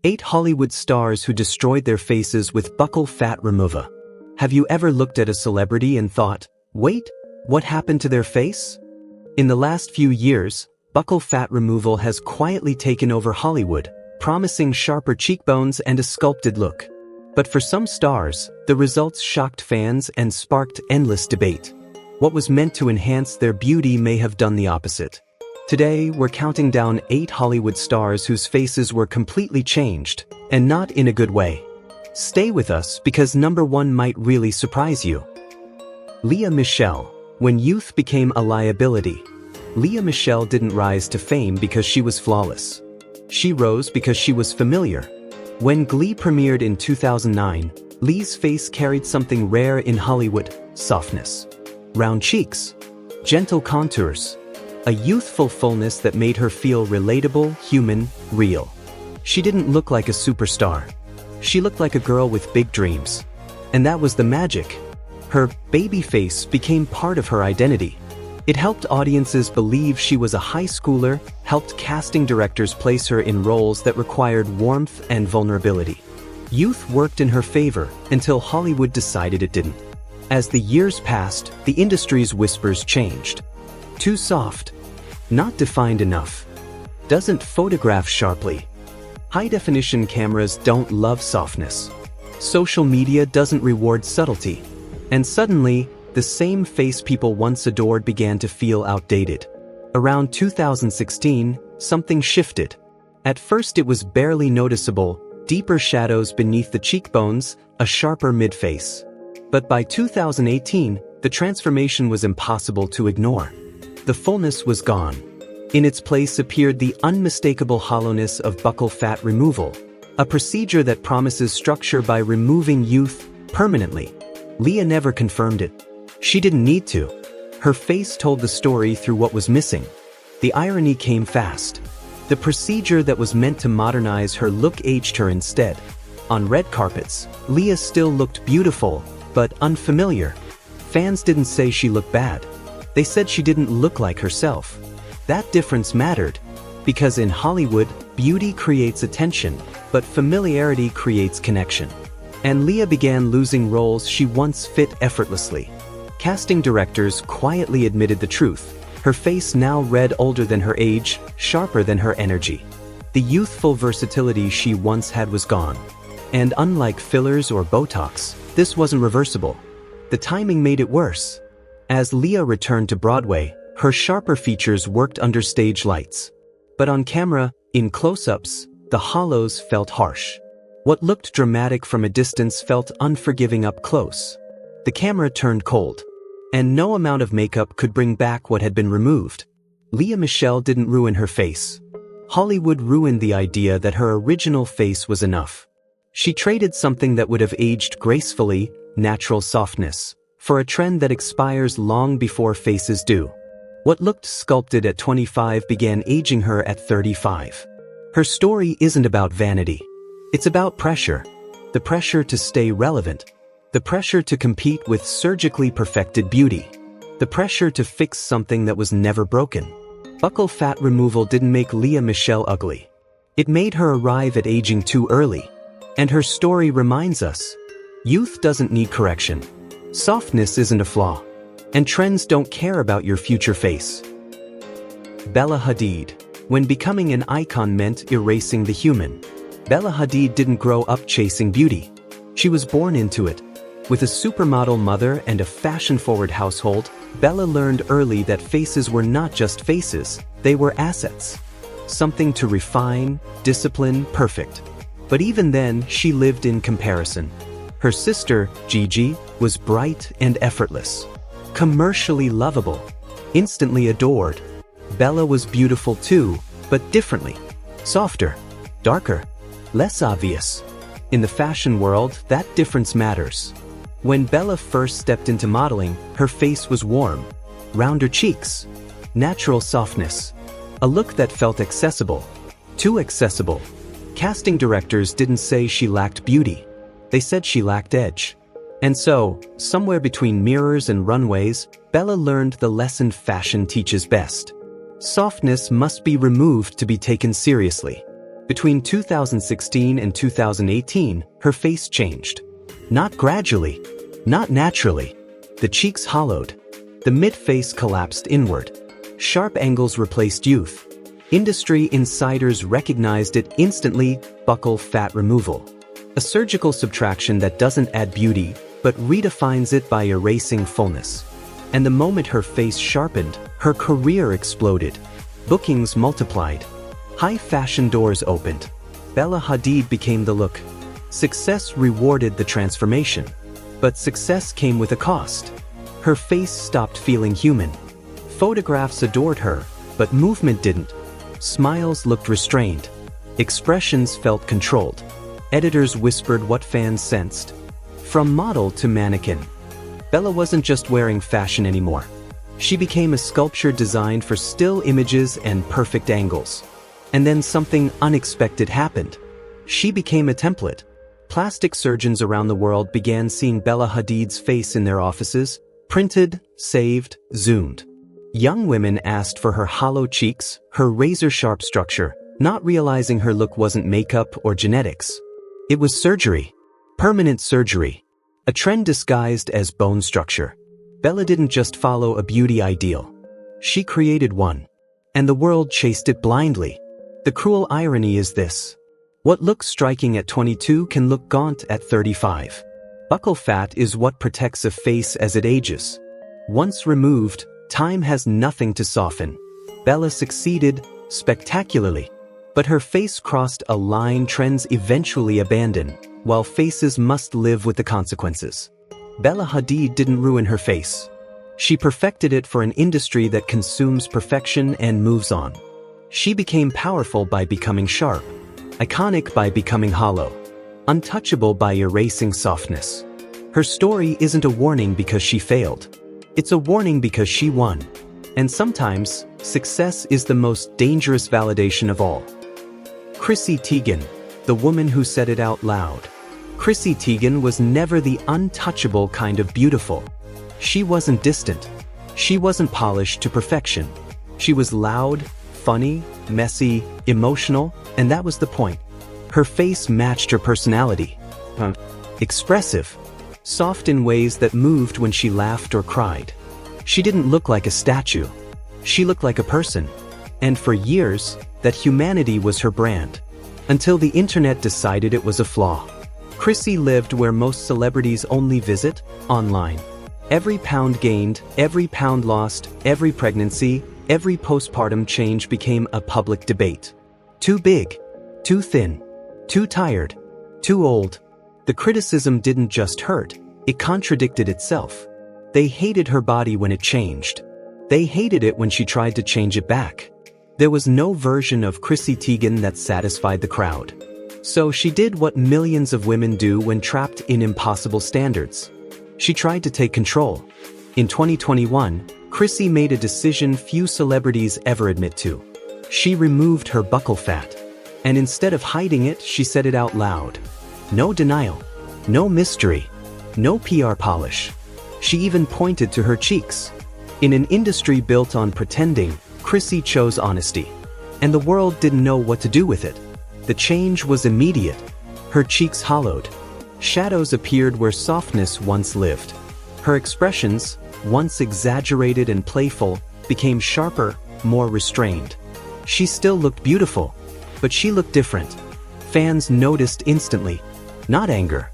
8 Hollywood stars who destroyed their faces with buccal fat removal. Have you ever looked at a celebrity and thought, wait, what happened to their face? In the last few years, buccal fat removal has quietly taken over Hollywood, promising sharper cheekbones and a sculpted look. But for some stars, the results shocked fans and sparked endless debate. What was meant to enhance their beauty may have done the opposite. Today, we're counting down 8 Hollywood stars whose faces were completely changed, and not in a good way. Stay with us because number 1 might really surprise you. Lea Michele. When youth became a liability, Lea Michele didn't rise to fame because she was flawless. She rose because she was familiar. When Glee premiered in 2009, Lea's face carried something rare in Hollywood: softness. Round cheeks. Gentle contours. A youthful fullness that made her feel relatable, human, real. She didn't look like a superstar. She looked like a girl with big dreams. And that was the magic. Her baby face became part of her identity. It helped audiences believe she was a high schooler, helped casting directors place her in roles that required warmth and vulnerability. Youth worked in her favor until Hollywood decided it didn't. As the years passed, the industry's whispers changed. Too soft. Not defined enough. Doesn't photograph sharply. High-definition cameras don't love softness. Social media doesn't reward subtlety. And suddenly, the same face people once adored began to feel outdated. Around 2016, something shifted. At first it was barely noticeable, deeper shadows beneath the cheekbones, a sharper mid-face. But by 2018, the transformation was impossible to ignore. The fullness was gone. In its place appeared the unmistakable hollowness of buccal fat removal, a procedure that promises structure by removing youth permanently. Lea never confirmed it. She didn't need to. Her face told the story through what was missing. The irony came fast. The procedure that was meant to modernize her look aged her instead. On red carpets, Lea still looked beautiful, but unfamiliar. Fans didn't say she looked bad. They said she didn't look like herself. That difference mattered, because in Hollywood, beauty creates attention, but familiarity creates connection. And Lea began losing roles she once fit effortlessly. Casting directors quietly admitted the truth. Her face now read older than her age, sharper than her energy. The youthful versatility she once had was gone. And unlike fillers or Botox, this wasn't reversible. The timing made it worse. As Lea returned to Broadway, her sharper features worked under stage lights. But on camera, in close-ups, the hollows felt harsh. What looked dramatic from a distance felt unforgiving up close. The camera turned cold. And no amount of makeup could bring back what had been removed. Lea Michele didn't ruin her face. Hollywood ruined the idea that her original face was enough. She traded something that would have aged gracefully, natural softness, for a trend that expires long before faces do. What looked sculpted at 25 began aging her at 35. Her story isn't about vanity. It's about pressure. The pressure to stay relevant. The pressure to compete with surgically perfected beauty. The pressure to fix something that was never broken. Buccal fat removal didn't make Lea Michele ugly. It made her arrive at aging too early. And her story reminds us, youth doesn't need correction. Softness isn't a flaw. And trends don't care about your future face. Bella Hadid. When becoming an icon meant erasing the human, Bella Hadid didn't grow up chasing beauty. She was born into it. With a supermodel mother and a fashion-forward household, Bella learned early that faces were not just faces, they were assets. Something to refine, discipline, perfect. But even then, she lived in comparison. Her sister, Gigi, was bright and effortless. Commercially lovable. Instantly adored. Bella was beautiful too, but differently. Softer. Darker. Less obvious. In the fashion world, that difference matters. When Bella first stepped into modeling, her face was warm. Rounder cheeks. Natural softness. A look that felt accessible. Too accessible. Casting directors didn't say she lacked beauty. They said she lacked edge. And so, somewhere between mirrors and runways, Bella learned the lesson fashion teaches best. Softness must be removed to be taken seriously. Between 2016 and 2018, her face changed. Not gradually, not naturally. The cheeks hollowed. The mid-face collapsed inward. Sharp angles replaced youth. Industry insiders recognized it instantly: buccal fat removal. A surgical subtraction that doesn't add beauty, but redefines it by erasing fullness. And the moment her face sharpened, her career exploded. Bookings multiplied. High fashion doors opened. Bella Hadid became the look. Success rewarded the transformation. But success came with a cost. Her face stopped feeling human. Photographs adored her, but movement didn't. Smiles looked restrained. Expressions felt controlled. Editors whispered what fans sensed. From model to mannequin, Bella wasn't just wearing fashion anymore. She became a sculpture designed for still images and perfect angles. And then something unexpected happened. She became a template. Plastic surgeons around the world began seeing Bella Hadid's face in their offices, printed, saved, zoomed. Young women asked for her hollow cheeks, her razor-sharp structure, not realizing her look wasn't makeup or genetics. It was surgery. Permanent surgery. A trend disguised as bone structure. Bella didn't just follow a beauty ideal. She created one. And the world chased it blindly. The cruel irony is this: what looks striking at 22 can look gaunt at 35. Buccal fat is what protects a face as it ages. Once removed, time has nothing to soften. Bella succeeded spectacularly. But her face crossed a line trends eventually abandon, while faces must live with the consequences. Bella Hadid didn't ruin her face. She perfected it for an industry that consumes perfection and moves on. She became powerful by becoming sharp, iconic by becoming hollow, untouchable by erasing softness. Her story isn't a warning because she failed. It's a warning because she won. And sometimes, success is the most dangerous validation of all. Chrissy Teigen, the woman who said it out loud. Chrissy Teigen was never the untouchable kind of beautiful. She wasn't distant. She wasn't polished to perfection. She was loud, funny, messy, emotional, and that was the point. Her face matched her personality. Expressive. Soft in ways that moved when she laughed or cried. She didn't look like a statue. She looked like a person. And for years, that humanity was her brand. Until the internet decided it was a flaw. Chrissy lived where most celebrities only visit: online. Every pound gained, every pound lost, every pregnancy, every postpartum change became a public debate. Too big, too thin, too tired, too old. The criticism didn't just hurt, it contradicted itself. They hated her body when it changed. They hated it when she tried to change it back. There was no version of Chrissy Teigen that satisfied the crowd. So she did what millions of women do when trapped in impossible standards. She tried to take control. In 2021, Chrissy made a decision few celebrities ever admit to. She removed her buccal fat. And instead of hiding it, she said it out loud. No denial. No mystery. No PR polish. She even pointed to her cheeks. In an industry built on pretending, Chrissy chose honesty. And the world didn't know what to do with it. The change was immediate. Her cheeks hollowed. Shadows appeared where softness once lived. Her expressions, once exaggerated and playful, became sharper, more restrained. She still looked beautiful, but she looked different. Fans noticed instantly. Not anger.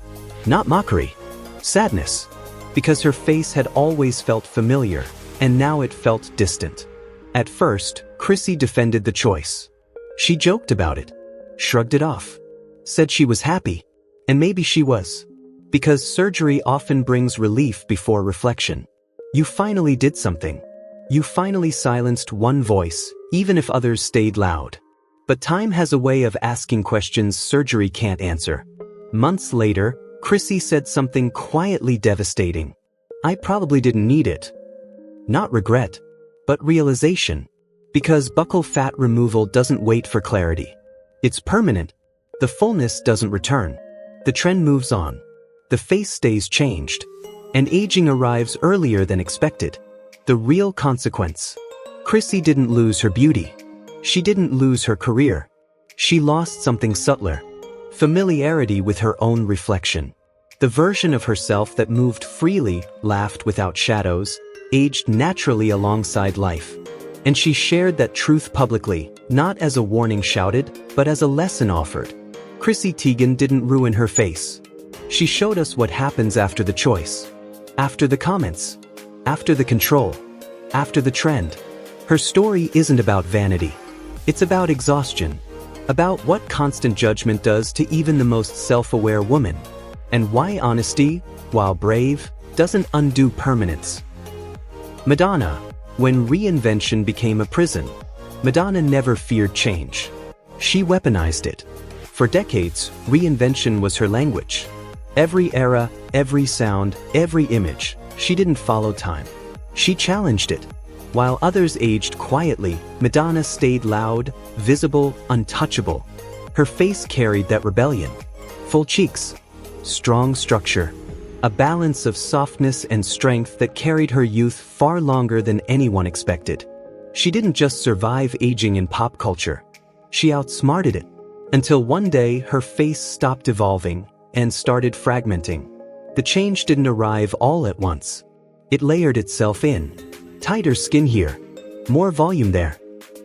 Not mockery. Sadness. Because her face had always felt familiar, and now it felt distant. At first, Chrissy defended the choice. She joked about it. Shrugged it off. Said she was happy. And maybe she was. Because surgery often brings relief before reflection. You finally did something. You finally silenced one voice, even if others stayed loud. But time has a way of asking questions surgery can't answer. Months later, Chrissy said something quietly devastating. I probably didn't need it. Not regret, but realization. Because buccal fat removal doesn't wait for clarity. It's permanent. The fullness doesn't return. The trend moves on. The face stays changed. And aging arrives earlier than expected. The real consequence. Chrissy didn't lose her beauty. She didn't lose her career. She lost something subtler: familiarity with her own reflection. The version of herself that moved freely, laughed without shadows, aged naturally alongside life. And she shared that truth publicly, not as a warning shouted, but as a lesson offered. Chrissy Teigen didn't ruin her face. She showed us what happens after the choice. After the comments. After the control. After the trend. Her story isn't about vanity. It's about exhaustion. About what constant judgment does to even the most self-aware woman. And why honesty, while brave, doesn't undo permanence. Madonna. When reinvention became a prison, Madonna never feared change. She weaponized it. For decades, reinvention was her language. Every era, every sound, every image, she didn't follow time. She challenged it. While others aged quietly, Madonna stayed loud, visible, untouchable. Her face carried that rebellion. Full cheeks. Strong structure. A balance of softness and strength that carried her youth far longer than anyone expected. She didn't just survive aging in pop culture. She outsmarted it. Until one day her face stopped evolving and started fragmenting. The change didn't arrive all at once. It layered itself in. Tighter skin here. More volume there.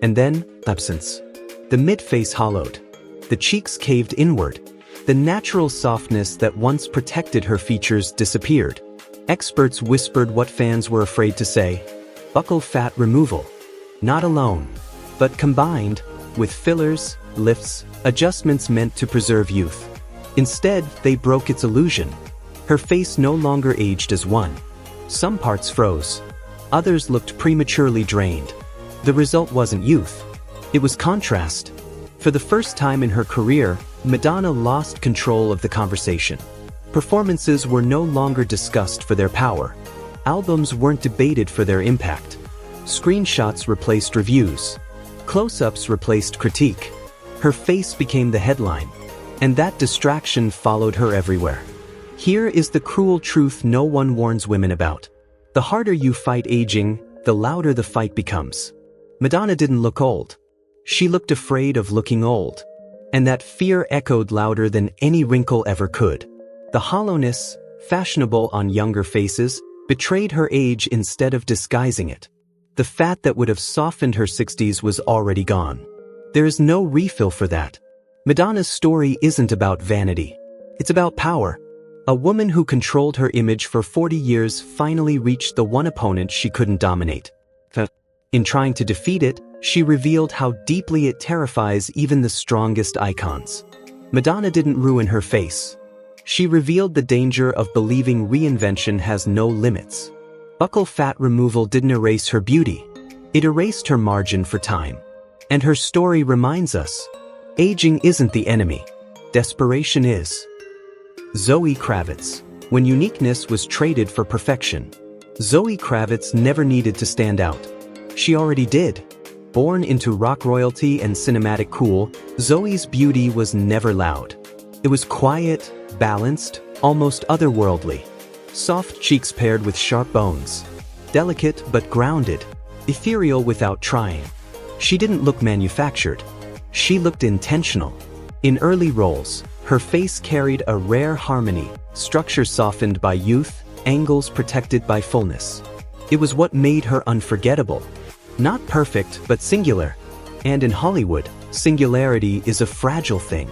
And then, absence. The mid-face hollowed. The cheeks caved inward. The natural softness that once protected her features disappeared. Experts whispered what fans were afraid to say: buccal fat removal. Not alone, but combined with fillers, lifts, adjustments meant to preserve youth. Instead, they broke its illusion. Her face no longer aged as one. Some parts froze. Others looked prematurely drained. The result wasn't youth. It was contrast. For the first time in her career, Madonna lost control of the conversation. Performances were no longer discussed for their power. Albums weren't debated for their impact. Screenshots replaced reviews. Close-ups replaced critique. Her face became the headline. And that distraction followed her everywhere. Here is the cruel truth no one warns women about. The harder you fight aging, the louder the fight becomes. Madonna didn't look old. She looked afraid of looking old. And that fear echoed louder than any wrinkle ever could. The hollowness, fashionable on younger faces, betrayed her age instead of disguising it. The fat that would have softened her 60s was already gone. There is no refill for that. Madonna's story isn't about vanity. It's about power. A woman who controlled her image for 40 years finally reached the one opponent she couldn't dominate. In trying to defeat it, she revealed how deeply it terrifies even the strongest icons. Madonna didn't ruin her face. She revealed the danger of believing reinvention has no limits. Buccal fat removal didn't erase her beauty. It erased her margin for time. And her story reminds us, aging isn't the enemy. Desperation is. Zoe Kravitz. When uniqueness was traded for perfection, Zoe Kravitz never needed to stand out. She already did. Born into rock royalty and cinematic cool, Zoe's beauty was never loud. It was quiet, balanced, almost otherworldly. Soft cheeks paired with sharp bones. Delicate but grounded. Ethereal without trying. She didn't look manufactured. She looked intentional. In early roles, her face carried a rare harmony, structure softened by youth, angles protected by fullness. It was what made her unforgettable. Not perfect, but singular. And in Hollywood, singularity is a fragile thing.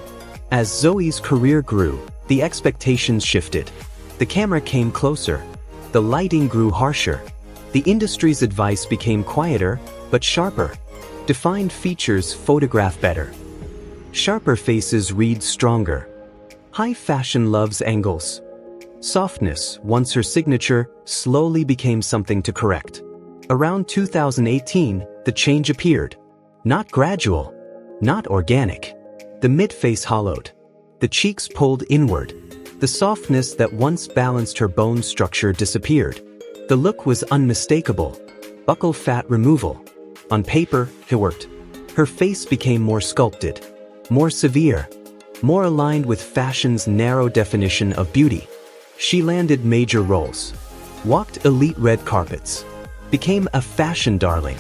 As Zoe's career grew, the expectations shifted. The camera came closer. The lighting grew harsher. The industry's advice became quieter, but sharper. Defined features photograph better. Sharper faces read stronger. High fashion loves angles. Softness, once her signature, slowly became something to correct. Around 2018, the change appeared. Not gradual. Not organic. The mid-face hollowed. The cheeks pulled inward. The softness that once balanced her bone structure disappeared. The look was unmistakable. Buccal fat removal. On paper, it worked. Her face became more sculpted. More severe. More aligned with fashion's narrow definition of beauty. She landed major roles. Walked elite red carpets. Became a fashion darling.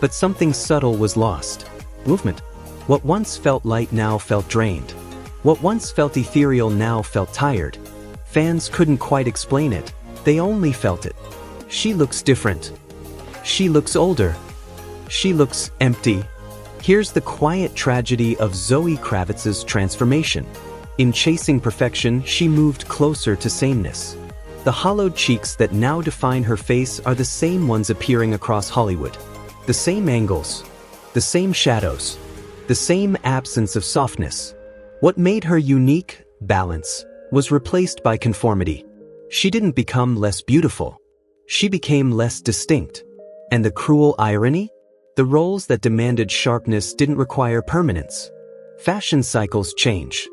But something subtle was lost. Movement. What once felt light now felt drained. What once felt ethereal now felt tired. Fans couldn't quite explain it, they only felt it. She looks different. She looks older. She looks empty. Here's the quiet tragedy of Zoe Kravitz's transformation. In chasing perfection, she moved closer to sameness. The hollowed cheeks that now define her face are the same ones appearing across Hollywood. The same angles. The same shadows. The same absence of softness. What made her unique, balance, was replaced by conformity. She didn't become less beautiful. She became less distinct. And the cruel irony? The roles that demanded sharpness didn't require permanence. Fashion cycles change.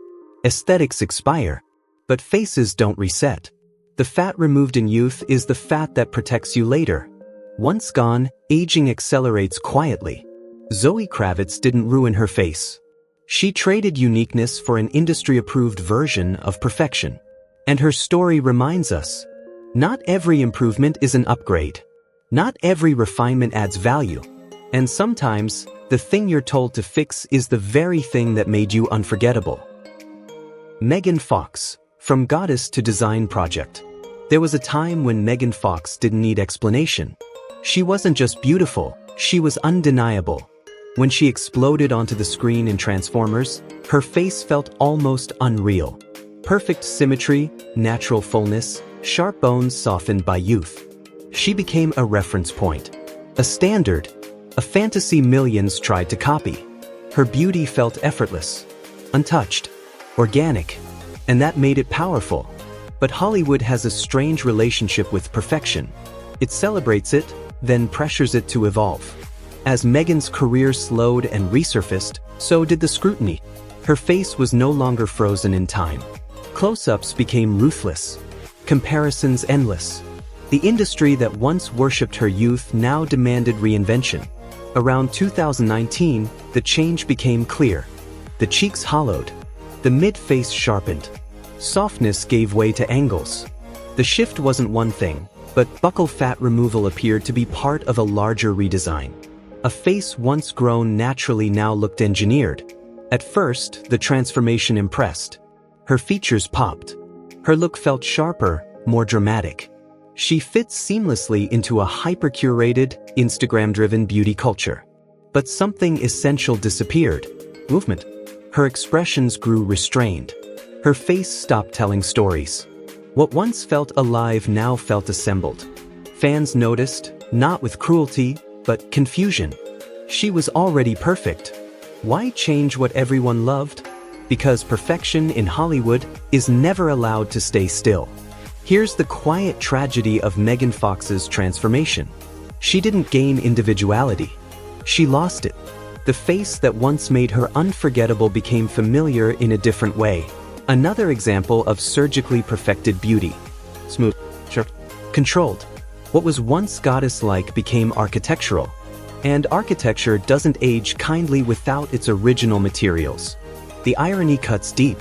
Aesthetics expire. But faces don't reset. The fat removed in youth is the fat that protects you later. Once gone, aging accelerates quietly. Zoe Kravitz didn't ruin her face. She traded uniqueness for an industry-approved version of perfection. And her story reminds us, not every improvement is an upgrade. Not every refinement adds value. And sometimes, the thing you're told to fix is the very thing that made you unforgettable. Megan Fox, from goddess to design project. There was a time when Megan Fox didn't need explanation. She wasn't just beautiful, she was undeniable. When she exploded onto the screen in Transformers, her face felt almost unreal. Perfect symmetry, natural fullness, sharp bones softened by youth. She became a reference point. A standard. A fantasy millions tried to copy. Her beauty felt effortless, untouched, organic, and that made it powerful. But Hollywood has a strange relationship with perfection. It celebrates it, then pressures it to evolve. As Megan's career slowed and resurfaced, so did the scrutiny. Her face was no longer frozen in time. Close-ups became ruthless. Comparisons endless. The industry that once worshipped her youth now demanded reinvention. Around 2019, the change became clear. The cheeks hollowed. The mid-face sharpened. Softness gave way to angles. The shift wasn't one thing, but buccal fat removal appeared to be part of a larger redesign. A face once grown naturally now looked engineered. At first, the transformation impressed. Her features popped. Her look felt sharper, more dramatic. She fits seamlessly into a hyper-curated, Instagram-driven beauty culture. But something essential disappeared. Movement. Her expressions grew restrained. Her face stopped telling stories. What once felt alive now felt assembled. Fans noticed, not with cruelty, but confusion. She was already perfect. Why change what everyone loved? Because perfection in Hollywood is never allowed to stay still. Here's the quiet tragedy of Megan Fox's transformation. She didn't gain individuality. She lost it. The face that once made her unforgettable became familiar in a different way. Another example of surgically perfected beauty. Smooth, sharp, controlled. What was once goddess-like became architectural. And architecture doesn't age kindly without its original materials. The irony cuts deep.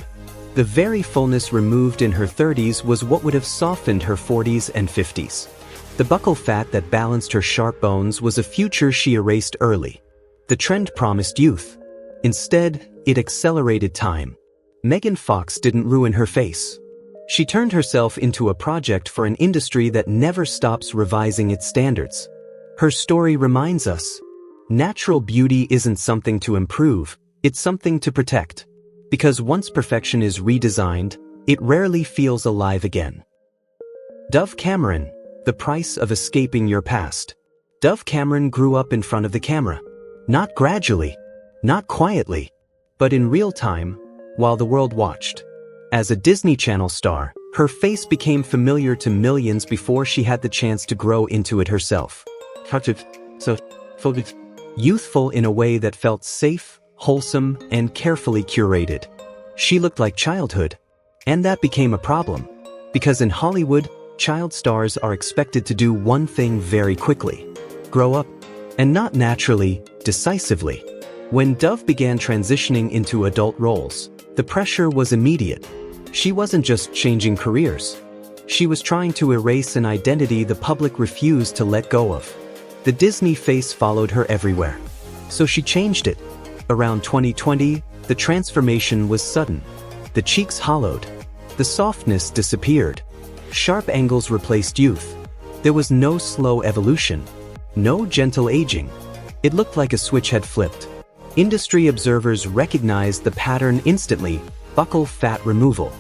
The very fullness removed in her 30s was what would have softened her 40s and 50s. The buccal fat that balanced her sharp bones was a future she erased early. The trend promised youth. Instead, it accelerated time. Megan Fox didn't ruin her face. She turned herself into a project for an industry that never stops revising its standards. Her story reminds us, natural beauty isn't something to improve, it's something to protect. Because once perfection is redesigned, it rarely feels alive again. Dove Cameron, the price of escaping your past. Dove Cameron grew up in front of the camera. Not gradually, not quietly, but in real time, while the world watched. As a Disney Channel star, her face became familiar to millions before she had the chance to grow into it herself. Youthful in a way that felt safe, wholesome, and carefully curated. She looked like childhood. And that became a problem. Because in Hollywood, child stars are expected to do one thing very quickly. Grow up. And not naturally, decisively. When Dove began transitioning into adult roles, the pressure was immediate. She wasn't just changing careers. She was trying to erase an identity the public refused to let go of. The Disney face followed her everywhere. So she changed it. Around 2020, the transformation was sudden. The cheeks hollowed. The softness disappeared. Sharp angles replaced youth. There was no slow evolution. No gentle aging. It looked like a switch had flipped. Industry observers recognized the pattern instantly: buccal fat removal.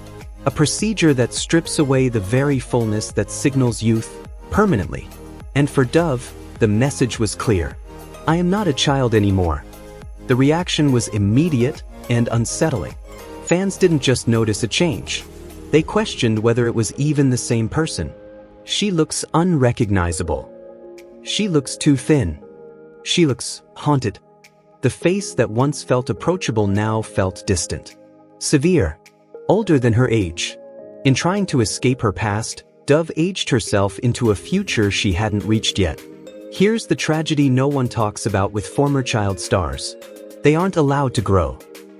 A procedure that strips away the very fullness that signals youth permanently. And for Dove, the message was clear. I am not a child anymore. The reaction was immediate and unsettling. Fans didn't just notice a change. They questioned whether it was even the same person. She looks unrecognizable. She looks too thin. She looks haunted. The face that once felt approachable now felt distant. Severe. Older than her age. In trying to escape her past, Dove aged herself into a future she hadn't reached yet. Here's the tragedy no one talks about with former child stars. They aren't allowed to grow.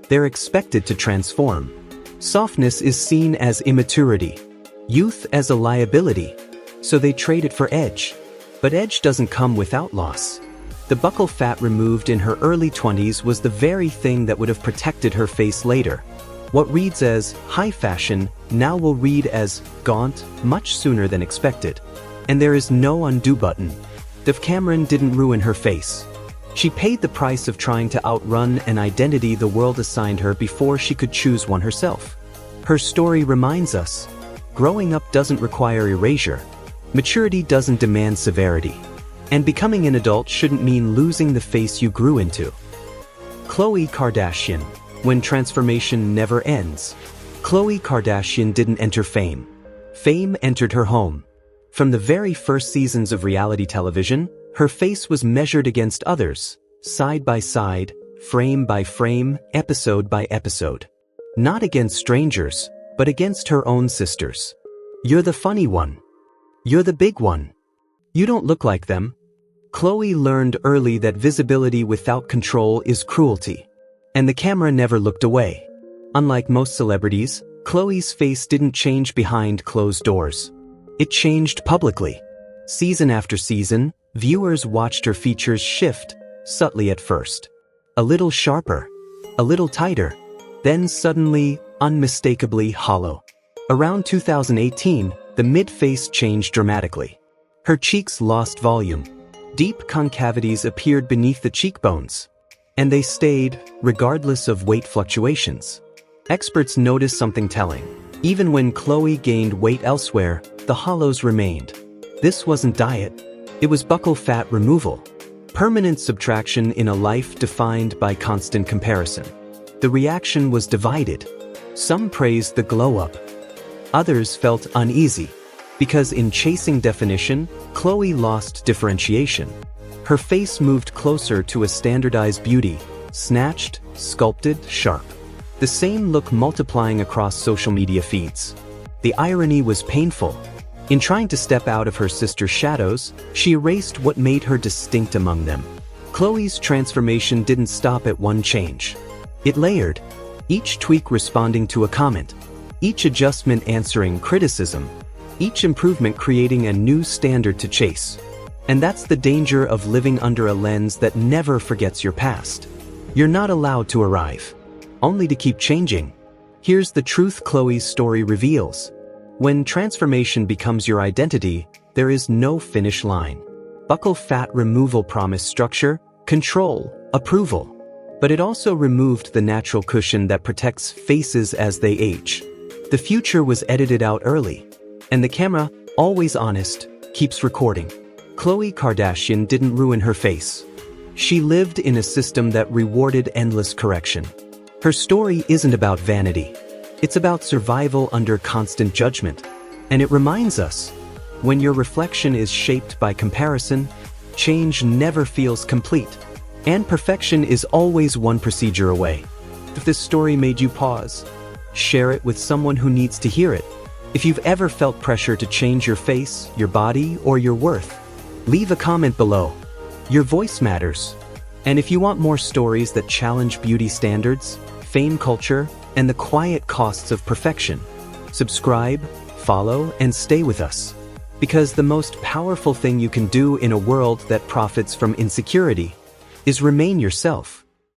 They're expected to transform. Softness is seen as immaturity. Youth as a liability. So they trade it for edge. But edge doesn't come without loss. The buccal fat removed in her early 20s was the very thing that would have protected her face later. What reads as high fashion now will read as gaunt much sooner than expected. And there is no undo button. Dove Cameron didn't ruin her face. She paid the price of trying to outrun an identity the world assigned her before she could choose one herself. Her story reminds us, growing up doesn't require erasure. Maturity doesn't demand severity. And becoming an adult shouldn't mean losing the face you grew into. Khloe Kardashian. When transformation never ends. Khloe Kardashian didn't enter fame. Fame entered her home. From the very first seasons of reality television, her face was measured against others, side by side, frame by frame, episode by episode. Not against strangers, but against her own sisters. You're the funny one. You're the big one. You don't look like them. Khloe learned early that visibility without control is cruelty. And the camera never looked away. Unlike most celebrities, Khloe's face didn't change behind closed doors. It changed publicly. Season after season, viewers watched her features shift, subtly at first. A little sharper, a little tighter, then suddenly, unmistakably hollow. Around 2018, the mid-face changed dramatically. Her cheeks lost volume. Deep concavities appeared beneath the cheekbones. And they stayed, regardless of weight fluctuations. Experts noticed something telling. Even when Khloe gained weight elsewhere, the hollows remained. This wasn't diet. It was buccal fat removal. Permanent subtraction in a life defined by constant comparison. The reaction was divided. Some praised the glow-up. Others felt uneasy. Because in chasing definition, Khloe lost differentiation. Her face moved closer to a standardized beauty, snatched, sculpted, sharp. The same look multiplying across social media feeds. The irony was painful. In trying to step out of her sister's shadows, she erased what made her distinct among them. Khloe's transformation didn't stop at one change. It layered, each tweak responding to a comment, each adjustment answering criticism, each improvement creating a new standard to chase. And that's the danger of living under a lens that never forgets your past. You're not allowed to arrive, only to keep changing. Here's the truth Khloe's story reveals. When transformation becomes your identity, there is no finish line. Buccal fat removal promised structure, control, approval. But it also removed the natural cushion that protects faces as they age. The future was edited out early. And the camera, always honest, keeps recording. Khloe Kardashian didn't ruin her face. She lived in a system that rewarded endless correction. Her story isn't about vanity. It's about survival under constant judgment. And it reminds us, when your reflection is shaped by comparison, change never feels complete. And perfection is always one procedure away. If this story made you pause, share it with someone who needs to hear it. If you've ever felt pressure to change your face, your body, or your worth, leave a comment below. Your voice matters. And if you want more stories that challenge beauty standards, fame culture, and the quiet costs of perfection, subscribe, follow, and stay with us. Because the most powerful thing you can do in a world that profits from insecurity is remain yourself.